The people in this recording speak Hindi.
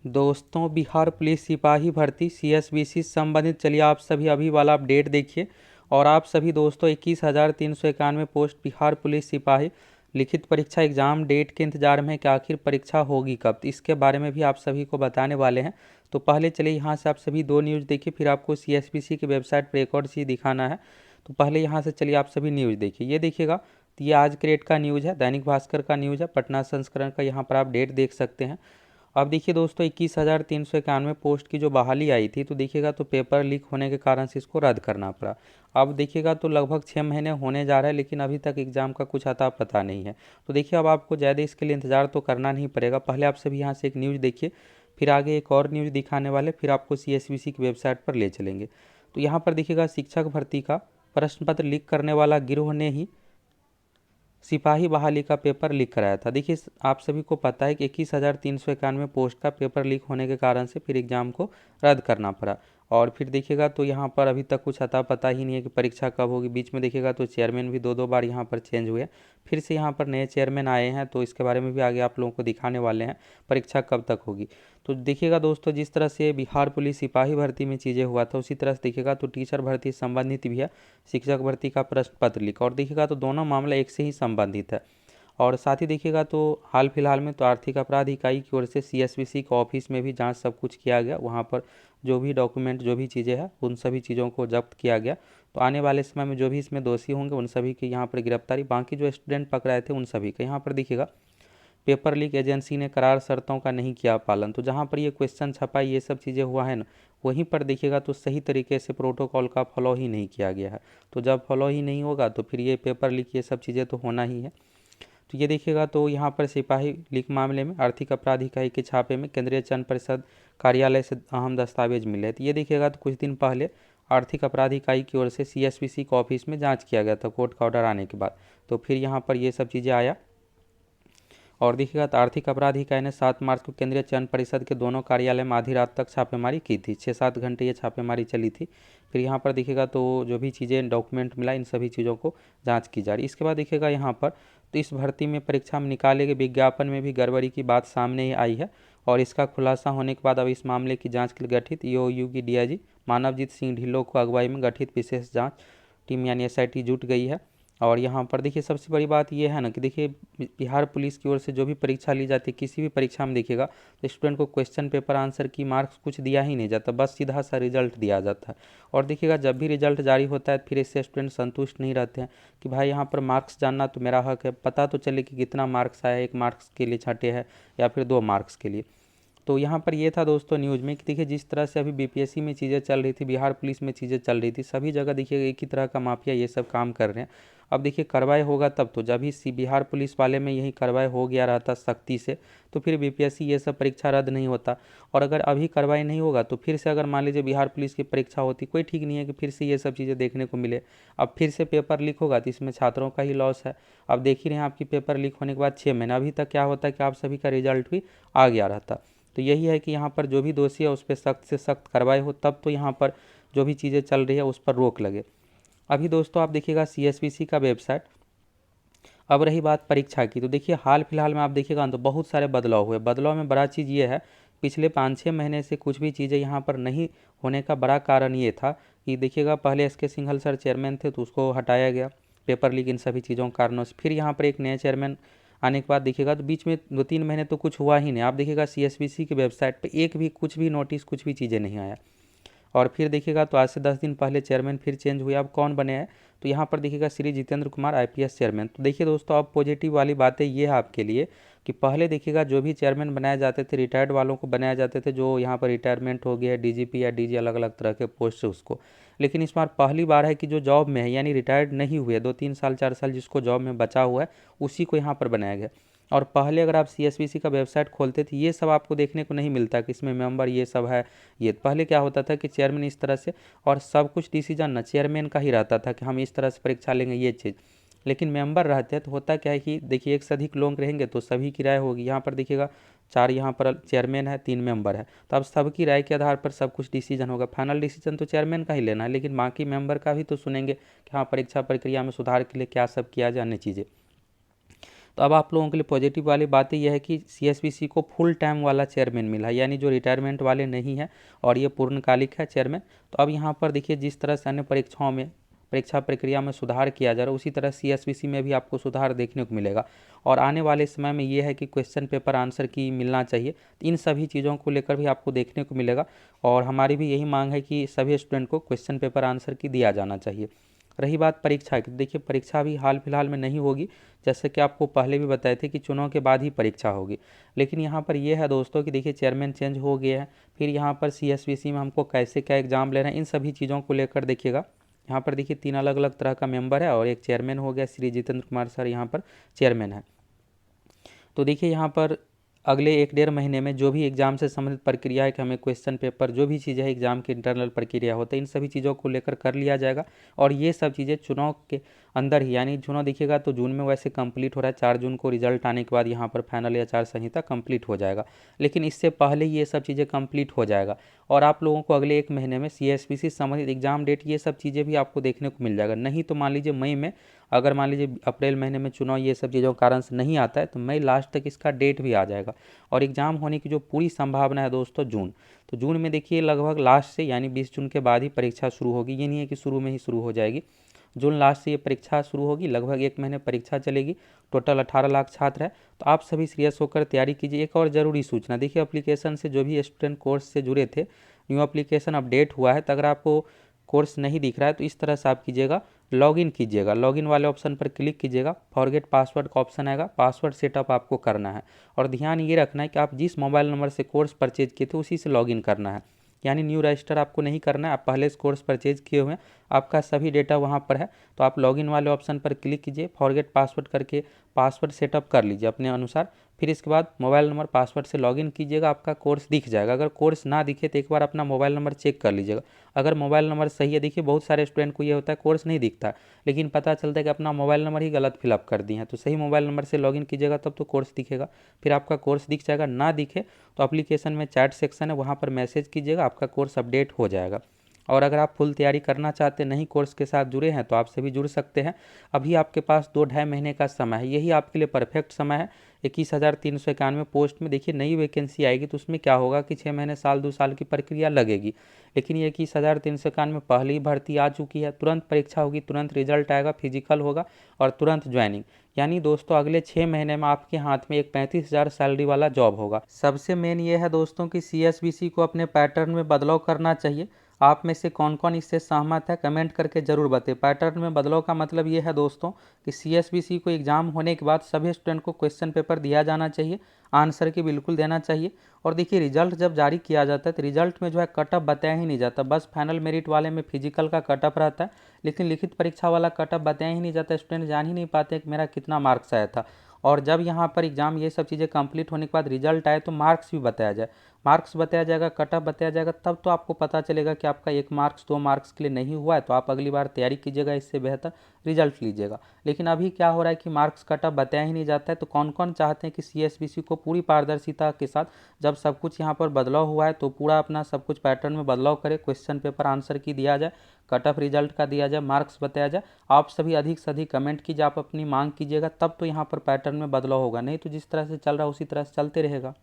दोस्तों, बिहार पुलिस सिपाही भर्ती सीएसबीसी से संबंधित चलिए आप सभी अभी वाला अपडेट देखिए। और आप सभी दोस्तों 21,391 पोस्ट बिहार पुलिस सिपाही लिखित परीक्षा एग्जाम डेट के इंतजार में है कि आखिर परीक्षा होगी कब, तो इसके बारे में भी आप सभी को बताने वाले हैं। तो पहले चलिए यहाँ से आप सभी दो न्यूज़ देखिए, फिर आपको सीएसबीसी की वेबसाइट पर एक और चीज़ दिखाना है। तो पहले यहाँ से चलिए आप सभी न्यूज़ देखिए, ये देखिएगा। तो ये आज के डेट का न्यूज़ है, दैनिक भास्कर का न्यूज़ है, पटना संस्करण का। यहाँ पर आप डेट देख सकते हैं। अब देखिए दोस्तों, 21,391 पोस्ट की जो बहाली आई थी, तो देखिएगा तो पेपर लीक होने के कारण से इसको रद्द करना पड़ा। अब देखिएगा तो लगभग 6 महीने होने जा रहा है, लेकिन अभी तक एग्ज़ाम का कुछ अता पता नहीं है। तो देखिए अब आपको ज़्यादा इसके लिए इंतज़ार तो करना नहीं पड़ेगा। पहले आप सभी यहाँ से एक न्यूज़ देखिए, फिर आगे एक और न्यूज़ दिखाने वाले, फिर आपको सीएसबीसी की वेबसाइट पर ले चलेंगे। तो यहाँ पर देखिएगा, शिक्षक भर्ती का प्रश्न पत्र लीक करने वाला गिरोह ने ही सिपाही बहाली का पेपर लीक कराया था। देखिए आप सभी को पता है कि 21,391 पोस्ट का पेपर लीक होने के कारण से फिर एग्ज़ाम को रद्द करना पड़ा। और फिर देखिएगा तो यहाँ पर अभी तक कुछ अता पता ही नहीं है कि परीक्षा कब होगी। बीच में देखिएगा तो चेयरमैन भी दो दो बार यहाँ पर चेंज हुए, फिर से यहाँ पर नए चेयरमैन आए हैं, तो इसके बारे में भी आगे आप लोगों को दिखाने वाले हैं परीक्षा कब तक होगी। तो देखिएगा दोस्तों, जिस तरह से बिहार पुलिस सिपाही भर्ती में चीज़ें हुआ था, उसी तरह से देखिएगा तो टीचर भर्ती से संबंधित भी है शिक्षक भर्ती का प्रश्न पत्र लीक। और देखिएगा तो दोनों मामला एक से ही संबंधित है। और साथ ही देखिएगा तो हाल फिलहाल में तो आर्थिक अपराध इकाई की ओर से सीएसबीसी के ऑफिस में भी जांच सब कुछ किया गया। वहां पर जो भी डॉक्यूमेंट, जो भी चीज़ें हैं, उन सभी चीज़ों को जब्त किया गया। तो आने वाले समय में जो भी इसमें दोषी होंगे उन सभी की यहाँ पर गिरफ्तारी, बाकी जो स्टूडेंट पकड़ाए थे उन सभी का। यहाँ पर देखिएगा, पेपर लीक एजेंसी ने करार शर्तों का नहीं किया पालन। तो जहाँ पर ये क्वेश्चन छपा, ये सब चीज़ें हुआ है ना, वहीं पर देखिएगा तो सही तरीके से प्रोटोकॉल का फॉलो ही नहीं किया गया है। तो जब फॉलो ही नहीं होगा तो फिर ये पेपर लीक, ये सब चीज़ें तो होना ही है। तो ये देखिएगा तो यहाँ पर सिपाही लीक मामले में आर्थिक अपराध इकाई के छापे में केंद्रीय चयन परिषद कार्यालय से अहम दस्तावेज मिले। तो ये देखिएगा तो कुछ दिन पहले आर्थिक अपराध इकाई की ओर से सीएसबीसी के ऑफिस में जांच किया गया था कोर्ट का ऑर्डर आने के बाद। तो फिर यहाँ पर ये सब चीज़ें आया। और देखिएगा तो आर्थिक अपराध इकाई ने 7 मार्च को केंद्रीय चयन परिषद के दोनों कार्यालय में आधी रात तक छापेमारी की थी। 6-7 घंटे ये छापेमारी चली थी। फिर यहाँ पर देखिएगा तो जो भी चीज़ें डॉक्यूमेंट मिला, इन सभी चीज़ों को जांच की जा रही है। इसके बाद देखिएगा यहाँ पर तो इस भर्ती में परीक्षा में निकाले गए विज्ञापन में भी गड़बड़ी की बात सामने ही आई है। और इसका खुलासा होने के बाद अब इस मामले की जाँच के लिए गठित ईओयू की डीआईजी मानवजीत सिंह ढिल्लों को अगुवाई में गठित विशेष जाँच टीम यानी एसआईटी जुट गई है। और यहाँ पर देखिए सबसे बड़ी बात ये है ना कि देखिए बिहार पुलिस की ओर से जो भी परीक्षा ली जाती है, किसी भी परीक्षा में देखिएगा तो स्टूडेंट को क्वेश्चन पेपर आंसर की मार्क्स कुछ दिया ही नहीं जाता, बस सीधा सा रिजल्ट दिया जाता है। और देखिएगा जब भी रिजल्ट जारी होता है फिर इससे स्टूडेंट संतुष्ट नहीं रहते हैं कि भाई यहाँ पर मार्क्स जानना तो मेरा हक है, पता तो चले कि कितना मार्क्स आया, 1 मार्क्स के लिए छांटे हैं या फिर 2 मार्क्स के लिए। तो यहाँ पर ये था दोस्तों न्यूज़ में कि देखिए जिस तरह से अभी बीपीएससी में चीज़ें चल रही थी, बिहार पुलिस में चीज़ें चल रही थी, सभी जगह देखिए एक ही तरह का माफिया ये सब काम कर रहे हैं। अब देखिए कार्रवाई होगा तब तो, जब ही बिहार पुलिस वाले में यही कार्रवाई हो गया रहता सख्ती से, तो फिर बीपीएससी ये सब परीक्षा रद्द नहीं होता। और अगर अभी कार्रवाई नहीं होगा तो फिर से अगर मान लीजिए बिहार पुलिस की परीक्षा होती, कोई ठीक नहीं है कि फिर से ये सब चीज़ें देखने को मिले। अब फिर से पेपर लीक होगा तो इसमें छात्रों का ही लॉस है। अब देख ही रहे हैं आपकी पेपर लीक होने के बाद 6 महीने अभी तक क्या होता है कि आप सभी का रिजल्ट भी आ गया रहता। तो यही है कि यहाँ पर जो भी दोषी है उस पर सख्त से सख्त कार्रवाई हो, तब तो यहाँ पर जो भी चीज़ें चल रही है उस पर रोक लगे। अभी दोस्तों आप देखिएगा सीएसबीसी का वेबसाइट। अब रही बात परीक्षा की, तो देखिए हाल फिलहाल में आप देखिएगा तो बहुत सारे बदलाव हुए। बदलाव में बड़ा चीज़ ये है, पिछले 5-6 महीने से कुछ भी चीज़ें यहाँ पर नहीं होने का बड़ा कारण ये था कि देखिएगा पहले एसके सिंघल सर चेयरमैन थे तो उसको हटाया गया पेपर लीक इन सभी चीज़ों के कारणों से। फिर यहाँ पर एक नया चेयरमैन आने के बाद देखिएगा तो बीच में 2-3 महीने तो कुछ हुआ ही नहीं। आप देखिएगा सीएसबीसी की वेबसाइट पे एक भी कुछ भी नोटिस, कुछ भी चीज़ें नहीं आया। और फिर देखिएगा तो आज से 10 दिन पहले चेयरमैन फिर चेंज हुए। अब कौन बने हैं, तो यहाँ पर देखिएगा श्री जितेंद्र कुमार आईपीएस चेयरमैन। तो देखिए दोस्तों, अब पॉजिटिव वाली बातें ये है आपके लिए कि पहले देखिएगा जो भी चेयरमैन बनाए जाते थे रिटायर्ड वालों को बनाए जाते थे, जो यहाँ पर रिटायरमेंट हो गया डीजीपी या डीजी, अलग अलग तरह के पोस्ट से उसको। लेकिन इस बार पहली बार है कि जो जॉब में है यानी रिटायर्ड नहीं हुए, 2-3 साल 4 साल जिसको जॉब में बचा हुआ है उसी को यहाँ पर बनाया गया। और पहले अगर आप सीएसबीसी का वेबसाइट खोलते थे ये सब आपको देखने को नहीं मिलता कि इसमें मेंबर ये सब है। ये पहले क्या होता था कि चेयरमैन इस तरह से, और सब कुछ डिसीजन ना चेयरमैन का ही रहता था कि हम इस तरह से परीक्षा लेंगे ये चीज़। लेकिन मेंबर रहते हैं तो होता क्या है कि देखिए एक से अधिक लोग रहेंगे तो सभी की राय होगी। यहाँ पर देखिएगा 4 यहाँ पर चेयरमैन है, 3 मेंबर है, तो अब सबकी राय के आधार पर सब कुछ डिसीजन होगा। फाइनल डिसीजन तो चेयरमैन का ही लेना है, लेकिन बाकी मेंबर का भी तो सुनेंगे कि हाँ परीक्षा प्रक्रिया में सुधार के लिए क्या सब किया जाए, अन्य चीज़ें। तो अब आप लोगों के लिए पॉजिटिव वाली बात यह है कि सीएसबीसी को फुल टाइम वाला चेयरमैन मिला है, यानी जो रिटायरमेंट वाले नहीं है और ये पूर्णकालिक है चेयरमैन। तो अब यहाँ पर देखिए जिस तरह से अन्य परीक्षाओं में परीक्षा प्रक्रिया में सुधार किया जा रहा है, उसी तरह सीएसबीसी में भी आपको सुधार देखने को मिलेगा। और आने वाले समय में ये है कि क्वेश्चन पेपर आंसर की मिलना चाहिए, इन सभी चीज़ों को लेकर भी आपको देखने को मिलेगा। और हमारी भी यही मांग है कि सभी स्टूडेंट को क्वेश्चन पेपर आंसर की दिया जाना चाहिए। रही बात परीक्षा की, देखिए परीक्षा भी हाल फिलहाल में नहीं होगी, जैसे कि आपको पहले भी बताए थे कि चुनाव के बाद ही परीक्षा होगी। लेकिन यहाँ पर यह है दोस्तों कि देखिए चेयरमैन चेंज हो गया है, फिर यहाँ पर सीएसबीसी में हमको कैसे क्या एग्जाम लेना है, इन सभी चीज़ों को लेकर देखिएगा। यहाँ पर देखिए 3 अलग अलग तरह का मेंबर है और एक चेयरमैन हो गया, श्री जितेंद्र कुमार सर यहाँ पर चेयरमैन है। तो देखिए यहाँ पर अगले 1-1.5 महीने में जो भी एग्ज़ाम से संबंधित प्रक्रिया है कि हमें क्वेश्चन पेपर जो भी चीज़ें है एग्ज़ाम की इंटरनल प्रक्रिया होता है, इन सभी चीज़ों को लेकर कर लिया जाएगा। और ये सब चीज़ें चुनाव के अंदर ही, यानी चुनाव देखिएगा तो जून में वैसे कंप्लीट हो रहा है, 4 जून को रिजल्ट आने के बाद यहाँ पर फाइनल आचार संहिता कंप्लीट हो जाएगा, लेकिन इससे पहले ही ये सब चीज़ें कंप्लीट हो जाएगा। और आप लोगों को अगले 1 महीने में सीएसबीसी संबंधित एग्जाम डेट ये सब चीज़ें भी आपको देखने को मिल जाएगा। नहीं तो मान लीजिए मई में, अगर मान लीजिए अप्रैल महीने में चुनाव ये सब चीज़ों के कारण से नहीं आता है तो मई लास्ट तक इसका डेट भी आ जाएगा। और एग्ज़ाम होने की जो पूरी संभावना है दोस्तों जून, तो जून में देखिए लगभग लास्ट से यानी 20 जून के बाद ही परीक्षा शुरू होगी, ये नहीं है कि शुरू में ही शुरू हो जाएगी। जून लास्ट से ये परीक्षा शुरू होगी, लगभग 1 महीने परीक्षा चलेगी। टोटल 18 लाख छात्र है, तो आप सभी सीरियस होकर तैयारी कीजिए। एक और ज़रूरी सूचना, देखिए एप्लीकेशन से जो भी स्टूडेंट कोर्स से जुड़े थे, न्यू एप्लीकेशन अपडेट हुआ है, तो अगर आपको कोर्स नहीं दिख रहा है तो इस तरह से आप कीजिएगा, लॉगिन कीजिएगा, लॉगिन वाले ऑप्शन पर क्लिक कीजिएगा, फॉरगेट पासवर्ड का ऑप्शन आएगा, पासवर्ड सेटअप आपको करना है। और ध्यान ये रखना है कि आप जिस मोबाइल नंबर से कोर्स परचेज किए थे उसी से लॉगिन करना है, यानी न्यू रजिस्टर आपको नहीं करना है। आप पहले से कोर्स परचेज किए हुए हैं, आपका सभी डेटा वहाँ पर है, तो आप लॉगिन वाले ऑप्शन पर क्लिक कीजिए, फॉरगेट पासवर्ड करके पासवर्ड सेटअप कर लीजिए अपने अनुसार। फिर इसके बाद मोबाइल नंबर पासवर्ड से लॉगिन कीजिएगा, आपका कोर्स दिख जाएगा। अगर कोर्स ना दिखे तो एक बार अपना मोबाइल नंबर चेक कर लीजिएगा। अगर मोबाइल नंबर सही है, देखिए बहुत सारे स्टूडेंट को ये होता है कोर्स नहीं दिखता है, लेकिन पता चलता है कि अपना मोबाइल नंबर ही गलत फिलअप कर दिए हैं, तो सही मोबाइल नंबर से लॉगिन कीजिएगा तब तो कोर्स दिखेगा। फिर आपका कोर्स दिख जाएगा, ना दिखे तो एप्लीकेशन में चैट सेक्शन है, वहाँ पर मैसेज कीजिएगा, आपका कोर्स अपडेट हो जाएगा। और अगर आप फुल तैयारी करना चाहते हैं, नहीं कोर्स के साथ जुड़े हैं, तो आप सभी जुड़ सकते हैं। अभी आपके पास 2-2.5 महीने का समय है, यही आपके लिए परफेक्ट समय है। 21,391 पोस्ट में देखिए नई वैकेंसी आएगी, तो उसमें क्या होगा कि 6 महीने साल 2 साल की प्रक्रिया लगेगी, लेकिन ये 21,391 पहले ही भर्ती आ चुकी है, तुरंत परीक्षा होगी, तुरंत रिजल्ट आएगा, फिजिकल होगा और तुरंत ज्वाइनिंग। यानी दोस्तों अगले 6 महीने में आपके हाथ में एक 35,000 सैलरी वाला जॉब होगा। सबसे मेन ये है दोस्तों कि सीएसबीसी को अपने पैटर्न में बदलाव करना चाहिए। आप में से कौन कौन इससे सहमत है, कमेंट करके जरूर बताएं। पैटर्न में बदलाव का मतलब ये है दोस्तों कि सीएसबीसी को एग्जाम होने के बाद सभी स्टूडेंट को क्वेश्चन पेपर दिया जाना चाहिए, आंसर की बिल्कुल देना चाहिए। और देखिए रिजल्ट जब जारी किया जाता है तो रिजल्ट में जो है कट ऑफ बताया ही नहीं जाता, बस फाइनल मेरिट वाले में फिजिकल का कट ऑफ रहता है, लेकिन लिखित परीक्षा वाला कट ऑफ बताया ही नहीं जाता। स्टूडेंट जान ही नहीं पाते कि मेरा कितना मार्क्स आया था। और जब यहाँ पर एग्जाम ये सब चीज़ें कंप्लीट होने के बाद रिजल्ट आए तो मार्क्स भी बताया जाए, मार्क्स बताया जाएगा, कट ऑफ बताया जाएगा, तब तो आपको पता चलेगा कि आपका 1 मार्क्स 2 मार्क्स के लिए नहीं हुआ है, तो आप अगली बार तैयारी कीजिएगा, इससे बेहतर रिजल्ट लीजिएगा। लेकिन अभी क्या हो रहा है कि मार्क्स कट ऑफ बताया ही नहीं जाता है। तो कौन कौन चाहते हैं कि सीएसबीसी को पूरी पारदर्शिता के साथ, जब सब कुछ यहाँ पर बदलाव हुआ है तो पूरा अपना सब कुछ पैटर्न में बदलाव करे, क्वेश्चन पेपर आंसर की दिया जाए, कट ऑफ रिजल्ट का दिया जाए, मार्क्स बताया जाए। आप सभी अधिक से अधिक कमेंट कीजिए, आप अपनी मांग कीजिएगा, तब तो यहाँ पर पैटर्न में बदलाव होगा, नहीं तो जिस तरह से चल रहा है उसी तरह से चलते रहेगा।